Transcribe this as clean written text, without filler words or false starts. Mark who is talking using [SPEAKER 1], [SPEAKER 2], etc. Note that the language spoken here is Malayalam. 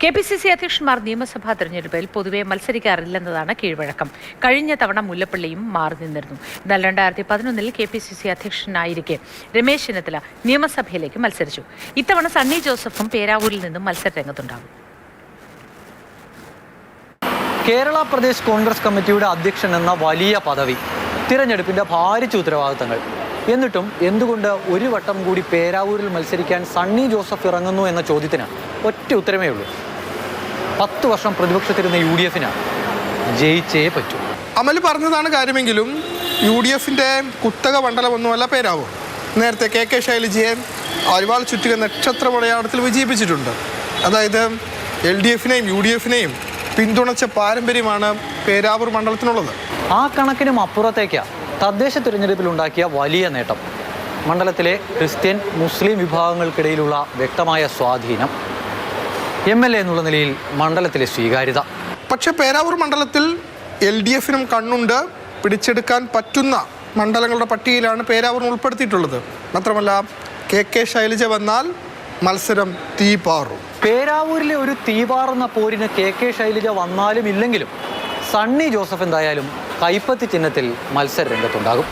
[SPEAKER 1] KPCC അധ്യക്ഷന്മാർ നിയമസഭാ തെരഞ്ഞെടുപ്പിൽ പൊതുവെ മത്സരിക്കാറില്ലെന്നതാണ് കീഴ്വഴക്കം. കഴിഞ്ഞ തവണ മുല്ലപ്പള്ളിയും മാറി നിന്നിരുന്നു. എന്നാൽ 2011 KPCC അധ്യക്ഷനായിരിക്കെ രമേശ് ചെന്നിത്തല നിയമസഭയിലേക്ക് മത്സരിച്ചു. ഇത്തവണ സണ്ണി ജോസഫും പേരാവൂരിൽ നിന്നും മത്സരരംഗത്തുണ്ടാകും.
[SPEAKER 2] കേരള പ്രദേശ് കോൺഗ്രസ് കമ്മിറ്റിയുടെ അധ്യക്ഷൻ എന്ന വലിയ പദവി, തിരഞ്ഞെടുപ്പിന്റെ ഭാരിച്ച ഉത്തരവാദിത്തങ്ങൾ, എന്നിട്ടും എന്തുകൊണ്ട് ഒരു വട്ടം കൂടി പേരാവൂരിൽ മത്സരിക്കാൻ സണ്ണി ജോസഫ് ഇറങ്ങുന്നു എന്ന ചോദ്യത്തിന് ഒറ്റ ഉത്തരമേ ഉള്ളൂ. 10 വർഷം പ്രതിപക്ഷത്തിരുന്ന UDF-ന് ജയിച്ചേ പറ്റൂ.
[SPEAKER 3] അമൽ പറഞ്ഞതാണ് കാര്യമെങ്കിലും UDF-ന്റെ കുത്തക മണ്ഡലമൊന്നുമല്ല പേരാവൂർ. നേരത്തെ KK ശൈലജയെ അരിവാൾ ചുറ്റിക നക്ഷത്രമടയാളത്തിൽ വിജയിപ്പിച്ചിട്ടുണ്ട്. അതായത് LDF-നെയും UDF-നെയും പിന്തുണച്ച പാരമ്പര്യമാണ് പേരാവൂർ മണ്ഡലത്തിനുള്ളത്.
[SPEAKER 2] ആ കണക്കിനും അപ്പുറത്തേക്ക് തദ്ദേശ തിരഞ്ഞെടുപ്പിലുണ്ടാക്കിയ വലിയ നേട്ടം, മണ്ഡലത്തിലെ ക്രിസ്ത്യൻ മുസ്ലിം വിഭാഗങ്ങൾക്കിടയിലുള്ള വ്യക്തമായ സ്വാധീനം, MLA എന്നുള്ള നിലയിൽ മണ്ഡലത്തിലെ സ്വീകാര്യത.
[SPEAKER 3] പക്ഷേ പേരാവൂർ മണ്ഡലത്തിൽ LDF-നും കണ്ണുണ്ട്. പിടിച്ചെടുക്കാൻ പറ്റുന്ന മണ്ഡലങ്ങളുടെ പട്ടികയിലാണ് പേരാവൂർ ഉൾപ്പെടുത്തിയിട്ടുള്ളത്. മാത്രമല്ല KK ശൈലജ വന്നാൽ മത്സരം തീപാറും.
[SPEAKER 2] പേരാവൂരിലെ ഒരു തീപാറുന്ന പോരിന് KK ശൈലജ വന്നാലും ഇല്ലെങ്കിലും സണ്ണി ജോസഫ് എന്തായാലും കൈപ്പത്തി ചിഹ്നത്തിൽ മത്സര രംഗത്തുണ്ടാകും.